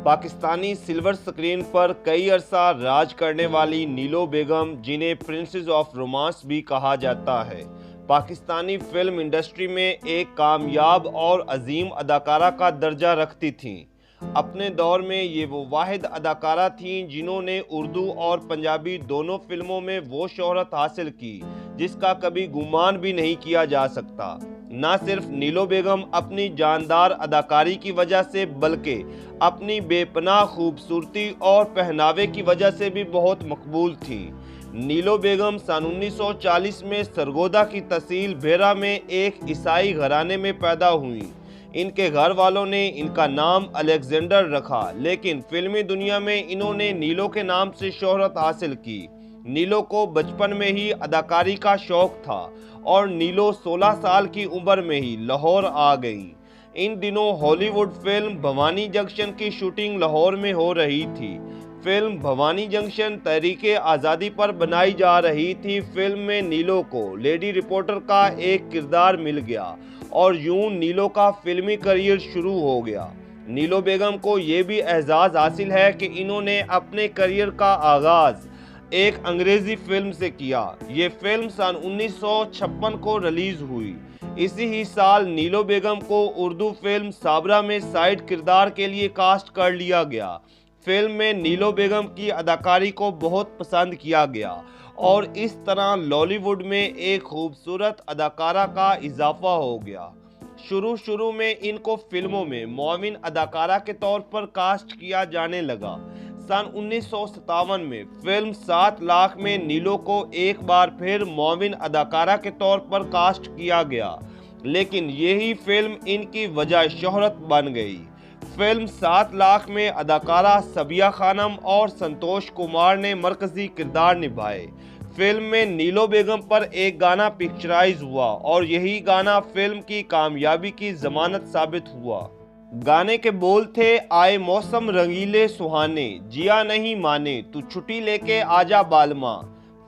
Pakistani silver screen پر کئی عرصہ راج کرنے والی نیلو بیگم، جنہیں پرنسز آف رومانس بھی کہا جاتا ہے، پاکستانی فلم انڈسٹری میں ایک کامیاب اور عظیم اداکارہ کا درجہ رکھتی تھیں۔ اپنے دور میں یہ وہ واحد اداکارہ تھیں جنہوں نے اردو اور پنجابی دونوں فلموں میں وہ شہرت حاصل کی جس کا کبھی گمان بھی نہیں کیا جا سکتا۔ نہ صرف نیلو بیگم اپنی جاندار اداکاری کی وجہ سے بلکہ اپنی بے پناہ خوبصورتی اور پہناوے کی وجہ سے بھی بہت مقبول تھی۔ نیلو بیگم سن 1940 میں سرگودا کی تحصیل بھیرا میں ایک عیسائی گھرانے میں پیدا ہوئیں۔ ان کے گھر والوں نے ان کا نام الیگزینڈر رکھا، لیکن فلمی دنیا میں انہوں نے نیلو کے نام سے شہرت حاصل کی۔ نیلو کو بچپن میں ہی اداکاری کا شوق تھا اور نیلو 16 سال کی عمر میں ہی لاہور آ گئیں۔ ان دنوں ہالی ووڈ فلم بھوانی جنکشن کی شوٹنگ لاہور میں ہو رہی تھی۔ فلم بھوانی جنکشن تحریک آزادی پر بنائی جا رہی تھی۔ فلم میں نیلو کو لیڈی رپورٹر کا ایک کردار مل گیا اور یوں نیلو کا فلمی کریئر شروع ہو گیا۔ نیلو بیگم کو یہ بھی اعزاز حاصل ہے کہ انہوں نے اپنے کریئر کا آغاز ایک انگریزی فلم سے کیا۔ یہ فلم سن 1956 کو ریلیز ہوئی۔ اسی ہی سال نیلو بیگم کو اردو فلم صابرہ میں سائیڈ کردار کے لیے کاسٹ کر لیا گیا۔ فلم میں نیلو بیگم کی اداکاری کو بہت پسند کیا گیا اور اس طرح لالی ووڈ میں ایک خوبصورت اداکارہ کا اضافہ ہو گیا۔ شروع میں ان کو فلموں میں معاون اداکارہ کے طور پر کاسٹ کیا جانے لگا۔ سن 1957 میں فلم 7 لاکھ میں نیلو کو ایک بار پھر معاون اداکارہ کے طور پر کاسٹ کیا گیا، لیکن یہی فلم ان کی وجہ شہرت بن گئی۔ فلم 7 لاکھ میں اداکارہ صبیہ خانم اور سنتوش کمار نے مرکزی کردار نبھائے۔ فلم میں نیلو بیگم پر ایک گانا پکچرائز ہوا اور یہی گانا فلم کی کامیابی کی ضمانت ثابت ہوا۔ گانے کے بول تھے، آئے موسم رنگیلے سہانے، جیا نہیں مانے تو چھٹی لے کے آجا بالما۔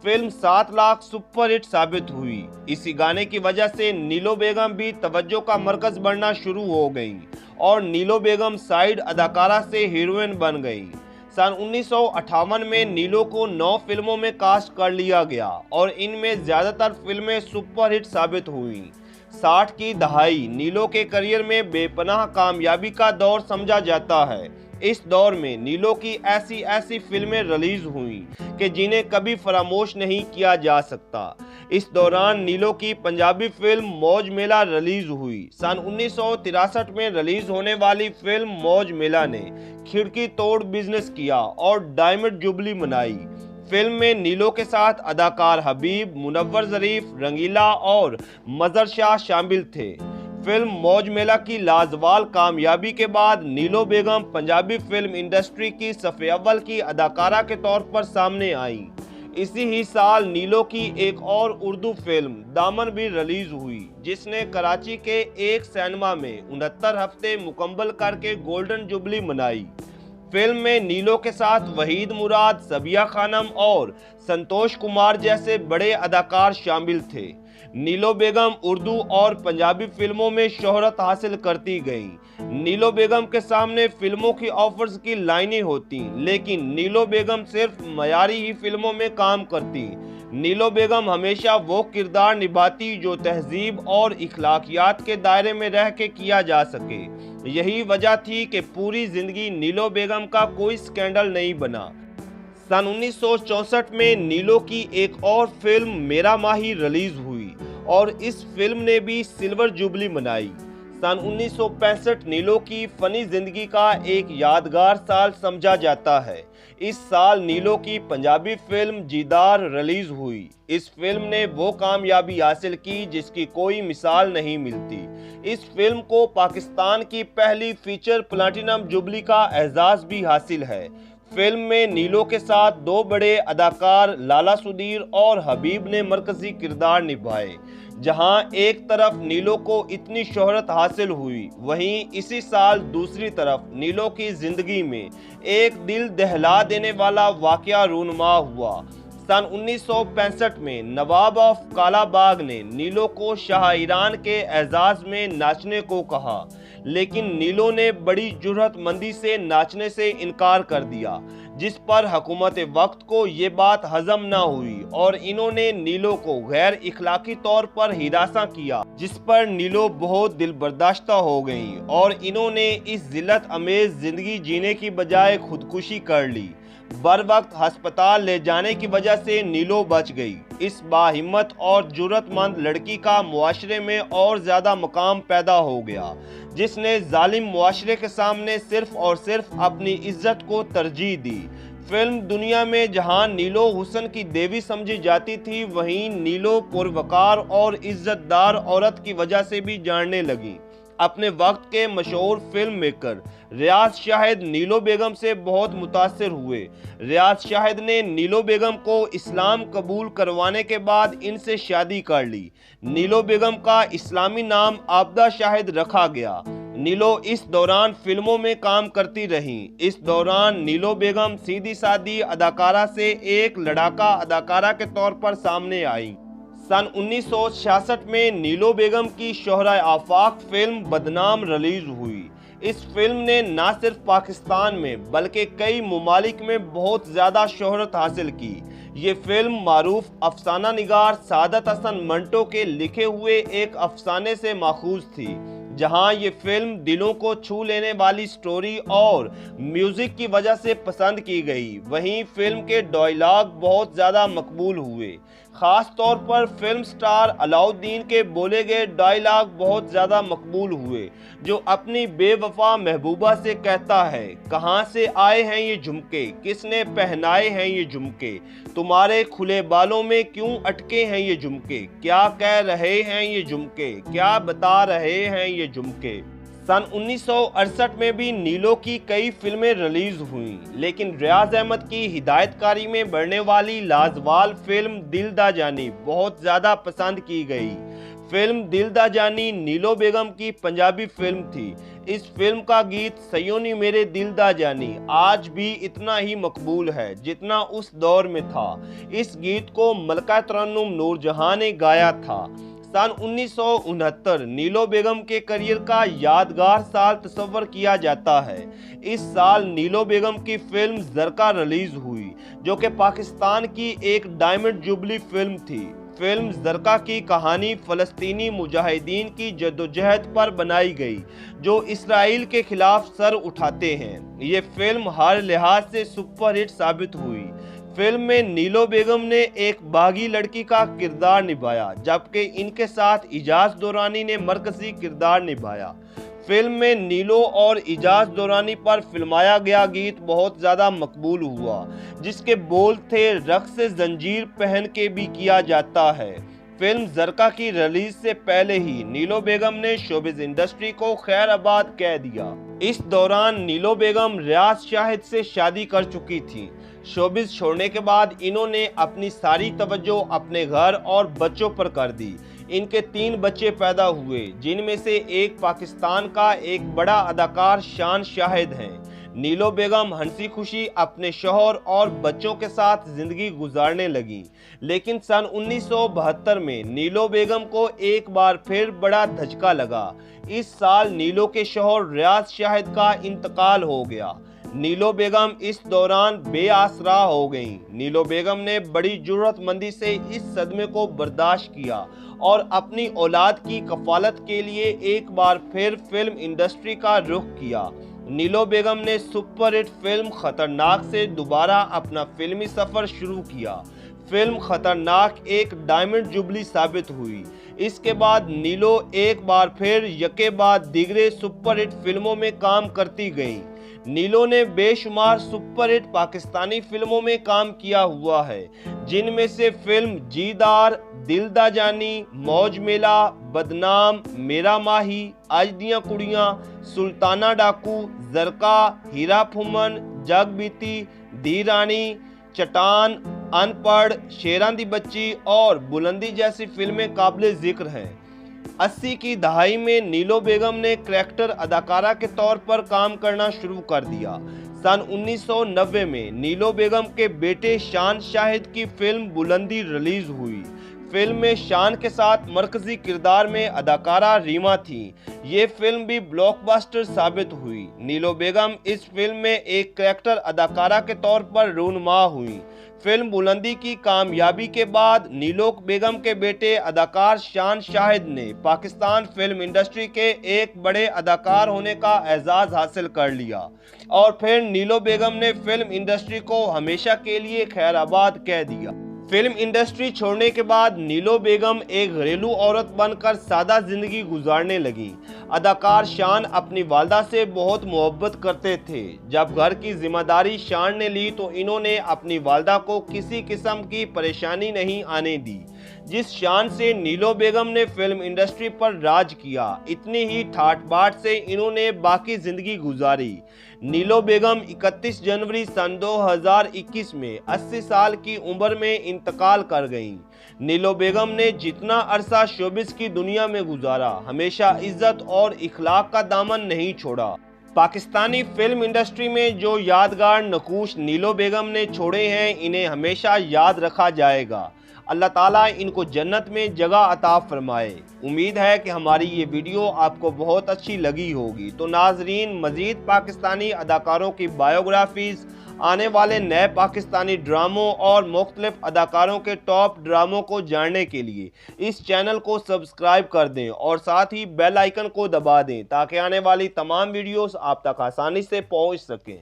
فلم 7 لاکھ سپر ہٹ ثابت ہوئی۔ اسی گانے کی وجہ سے نیلو بیگم بھی توجہ کا مرکز بننا شروع ہو گئیں اور نیلو بیگم سائیڈ اداکارہ سے ہیروئن بن گئیں۔ سن 1958 میں نیلو کو 9 فلموں میں کاسٹ کر لیا گیا اور ان میں زیادہ تر فلمیں سپر ہٹ ثابت ہوئیں۔ 60 کی دہائی نیلو کے کریئر میں بے پناہ کامیابی کا دور سمجھا جاتا ہے۔ اس دور میں نیلو کی ایسی فلمیں ریلیز ہوئیں کہ جنہیں کبھی فراموش نہیں کیا جا سکتا۔ اس دوران نیلو کی پنجابی فلم موج میلہ ریلیز ہوئی۔ سن 1963 میں ریلیز ہونے والی فلم موج میلہ نے کھڑکی توڑ بزنس کیا اور ڈائمنڈ جوبلی منائی۔ فلم میں نیلو کے ساتھ اداکار حبیب، منور ظریف، رنگیلا اور مظہر شاہ شامل تھے۔ فلم موج میلہ کی لازوال کامیابی کے بعد نیلو بیگم پنجابی فلم انڈسٹری کی صف اول کی اداکارہ کے طور پر سامنے آئیں۔ اسی ہی سال نیلو کی ایک اور اردو فلم دامن بھی ریلیز ہوئی، جس نے کراچی کے ایک سینما میں 69 ہفتے مکمل کر کے گولڈن جوبلی منائی۔ فلم میں نیلو کے ساتھ وحید مراد، صبیہ خانم اور سنتوش کمار جیسے بڑے اداکار شامل تھے۔ نیلو بیگم اردو اور پنجابی فلموں میں شہرت حاصل کرتی گئیں۔ نیلو بیگم کے سامنے فلموں کی آفرز کی لائنیں ہوتیں، لیکن نیلو بیگم صرف معیاری ہی فلموں میں کام کرتی۔ نیلو بیگم ہمیشہ وہ کردار نبھاتی جو تہذیب اور اخلاقیات کے دائرے میں رہ کے کیا جا سکے۔ یہی وجہ تھی کہ پوری زندگی نیلو بیگم کا کوئی سکینڈل نہیں بنا۔ سن 1964 میں نیلو کی ایک اور فلم میرا ماہی ریلیز ہوئی اور اس فلم نے بھی سلور جوبلی منائی۔ سن 1965 نیلو کی فنی زندگی کا ایک یادگار سال سمجھا جاتا ہے۔ اس سال نیلو کی پنجابی فلم جیدار ریلیز ہوئی۔ اس فلم نے وہ کامیابی حاصل کی جس کی کوئی مثال نہیں ملتی۔ اس فلم کو پاکستان کی پہلی فیچر پلاٹینم جوبلی کا اعزاز بھی حاصل ہے۔ فلم میں نیلو کے ساتھ 2 بڑے اداکار لالا سدیر اور حبیب نے مرکزی کردار نبھائے۔ جہاں ایک طرف نیلو کو اتنی شہرت حاصل ہوئی، وہیں اسی سال دوسری طرف نیلو کی زندگی میں ایک دل دہلا دینے والا واقعہ رونما ہوا۔ سن 1965 میں نواب آف کالا باغ نے نیلو کو شاہ ایران کے اعزاز میں ناچنے کو کہا، लेकिन नीलो ने बड़ी जुर्रतमंदी से नाचने से इनकार कर दिया, जिस पर हुकूमत वक्त को ये बात हजम न हुई और इन्होंने नीलो को गैर इखलाकी तौर पर हिरासा किया, जिस पर नीलो बहुत दिलबर्दाश्ता हो गई और इन्होंने इस जिल्लत अमेज जिंदगी जीने की बजाय खुदकुशी कर ली। बर वक्त हस्पताल ले जाने की वजह से नीलो बच गई। इस बाहिम्मत और जुर्रतमंद लड़की का मुआशरे में और ज्यादा मकाम पैदा हो गया, जिसने जालिम मुआशरे के सामने सिर्फ और सिर्फ अपनी इज्जत को तरजीह दी। फिल्म दुनिया में जहां नीलो हुस्न की देवी समझी जाती थी, वहीं नीलो पुरवकार और इज्जतदार औरत की वजह से भी जानने लगी। अपने वक्त के मशहूर फिल्म मेकर रियाज शाहिद नीलो बेगम से बहुत मुतासिर हुए। रियाज शाहिद ने नीलो बेगम को इस्लाम कबूल करवाने के बाद इनसे शादी कर ली। नीलो बेगम का इस्लामी नाम आबदा शाहिद रखा गया। नीलो इस दौरान फिल्मों में काम करती रहीं। इस दौरान नीलो बेगम सीधी सादी अदाकारा से एक लड़ाका अदाकारा के तौर पर सामने आई। सन 1966 में नीलो बेगम की शोहरा आफाक फिल्म बदनाम रिलीज हुई। इस फिल्म ने न सिर्फ पाकिस्तान में बल्कि कई ममालिक में बहुत ज़्यादा शोहरत हासिल की। ये फिल्म मारूफ अफसाना निगार सादत हसन मंटो के लिखे हुए एक अफसाने से माखूज थी, जहां ये फिल्म दिलों को छू लेने वाली स्टोरी और म्यूजिक की वजह से पसंद की गई। वहीं फिल्म के डायलॉग बहुत ज़्यादा मकबूल हुए। ख़ास तौर पर फिल्म स्टार अलाउद्दीन के बोले गए डायलॉग बहुत ज़्यादा मकबूल हुए, जो अपनी बेवफा महबूबा से कहता है, कहाँ से आए हैं ये झुमके, किसने पहनाए हैं ये झुमके, तुम्हारे खुले बालों में क्यों अटके हैं ये झुमके, क्या कह रहे हैं ये झुमके, क्या बता रहे हैं ये झुमके। सन 1968 में भी नीलो की कई फिल्में रिलीज हुईं, लेकिन रियाज अहमद की हिदायतकारी में बनने वाली लाजवाल फिल्म दिल दा जानी बहुत ज़्यादा पसंद की गई। फिल्म दिल दा जानी नीलो बेगम की पंजाबी फिल्म थी। इस फिल्म का गीत सयोनी मेरे दिल दा जानी आज भी इतना ही मकबूल है जितना उस दौर में था। इस गीत को मलका तरन्नुम नूरजहां ने गाया था। सन 1969 नीलो बेगम के करियर का यादगार साल तस्वर किया जाता है। इस साल नीलो बेगम की फिल्म ज़रका रिलीज हुई, जो कि पाकिस्तान की एक डायमंड जुबली फिल्म थी। फिल्म ज़रका की कहानी फ़लस्तीनी मुजाहिदीन की जद्दोजहद पर बनाई गई, जो इसराइल के खिलाफ सर उठाते हैं। ये फिल्म हर लिहाज से सुपरहिट साबित हुई। फिल्म में नीलो बेगम ने एक बागी लड़की का किरदार निभाया, जबकि इनके साथ इजाज दौरानी ने मरकजी किरदार निभाया। फिल्म में नीलो और इजाज दौरानी पर फिल्माया गया गीत बहुत ज़्यादा मकबूल हुआ, जिसके बोल थे, रक्स से जंजीर पहन के भी किया जाता है। फिल्म ज़रका की रिलीज से पहले ही नीलो बेगम ने शोबिज़ इंडस्ट्री को खैर आबाद कह दिया। इस दौरान नीलो बेगम रियाज शाहिद से शादी कर चुकी थी। शोबिज़ छोड़ने के बाद इन्होंने अपनी सारी तवज्जो अपने घर और बच्चों पर कर दी। इनके 3 बच्चे पैदा हुए, जिनमें से एक पाकिस्तान का एक बड़ा अदाकार शान शाहिद हैं। नीलो बेगम हंसी खुशी अपने शौहर और बच्चों के साथ जिंदगी गुजारने लगी, लेकिन सन 1972 में नीलो बेगम को एक बार फिर बड़ा धचका लगा। इस साल नीलो के शौहर रियाज शाहिद का इंतकाल हो गया। नीलो बेगम इस दौरान बेआसरा हो गईं। नीलो बेगम ने बड़ी जुर्रतमंदी से इस सदमे को बर्दाश्त किया और अपनी औलाद की कफालत के लिए एक बार फिर फिल्म इंडस्ट्री का रुख किया। नीलो बेगम ने सुपरहिट फिल्म खतरनाक से दोबारा अपना फिल्मी सफर शुरू किया। फिल्म खतरनाक एक डायमंड जुबली साबित हुई। इसके बाद नीलो एक बार फिर यके बाद दिगरे सुपरहिट फिल्मों में काम करती गईं। नीलो ने बेशुमार सुपरहिट पाकिस्तानी फिल्मों में काम किया हुआ है, जिनमें से फिल्म जीदार, दिल दा जानी, मौज मेला, बदनाम, मेरा माही, आज दियां कुड़ियां, सुल्ताना डाकू, ज़रका, हीरा फुमन, जग बीती, दी रानी, चट्टान, अनपढ़, शेरां दी बच्ची और बुलंदी जैसी फिल्में काबिल जिक्र हैं। 80 की दहाई में नीलो बेगम ने करैक्टर अदाकारा के तौर पर काम करना शुरू कर दिया। सन 1990 में नीलो बेगम के बेटे शान शाहिद की फिल्म बुलंदी रिलीज हुई। फिल्म में शान के साथ मरकजी किरदार में अदाकारा रीमा थी। ये फिल्म भी ब्लॉकबस्टर साबित हुई। नीलो बेगम इस फिल्म में एक कैरेक्टर अदाकारा के तौर पर रूनुमा हुई। फिल्म बुलंदी की कामयाबी के बाद नीलो बेगम के बेटे अदाकार शान शाहिद ने पाकिस्तान फिल्म इंडस्ट्री के एक बड़े अदाकार होने का एजाज़ हासिल कर लिया और फिर नीलो बेगम ने फिल्म इंडस्ट्री को हमेशा के लिए खैराबाद कह दिया। फिल्म इंडस्ट्री छोड़ने के बाद नीलो बेगम एक घरेलू औरत बनकर सादा जिंदगी गुजारने लगी। अदाकार शान अपनी वालदा से बहुत मोहब्बत करते थे। जब घर की जिम्मेदारी शान ने ली तो इन्होंने अपनी वालदा को किसी किस्म की परेशानी नहीं आने दी। जिस शान से नीलो बेगम ने फिल्म इंडस्ट्री पर राज किया, इतनी ही ठाट बाट से इन्होंने बाकी जिंदगी गुजारी। नीलो बेगम 31 जनवरी सन 2021 में 80 साल की उम्र में इंतकाल कर गईं। नीलो बेगम ने जितना अरसा शोबिस की दुनिया में गुजारा, हमेशा इज्जत और इखलाक का दामन नहीं छोड़ा। पाकिस्तानी फिल्म इंडस्ट्री में जो यादगार नकूश नीलो बेगम ने छोड़े हैं, इन्हें हमेशा याद रखा जाएगा। अल्लाह ताला इनको जन्नत में जगह अता फरमाए। उम्मीद है कि हमारी ये वीडियो आपको बहुत अच्छी लगी होगी। तो नाजरीन, मज़ीद पाकिस्तानी अदाकारों की बायोग्राफीज़, आने वाले नए पाकिस्तानी ड्रामों और मुख्तलिफ अदाकारों के टॉप ड्रामों को जानने के लिए इस चैनल को सब्सक्राइब कर दें और साथ ही बेल आइकन को दबा दें ताकि आने वाली तमाम वीडियोस आप तक आसानी से पहुंच सकें।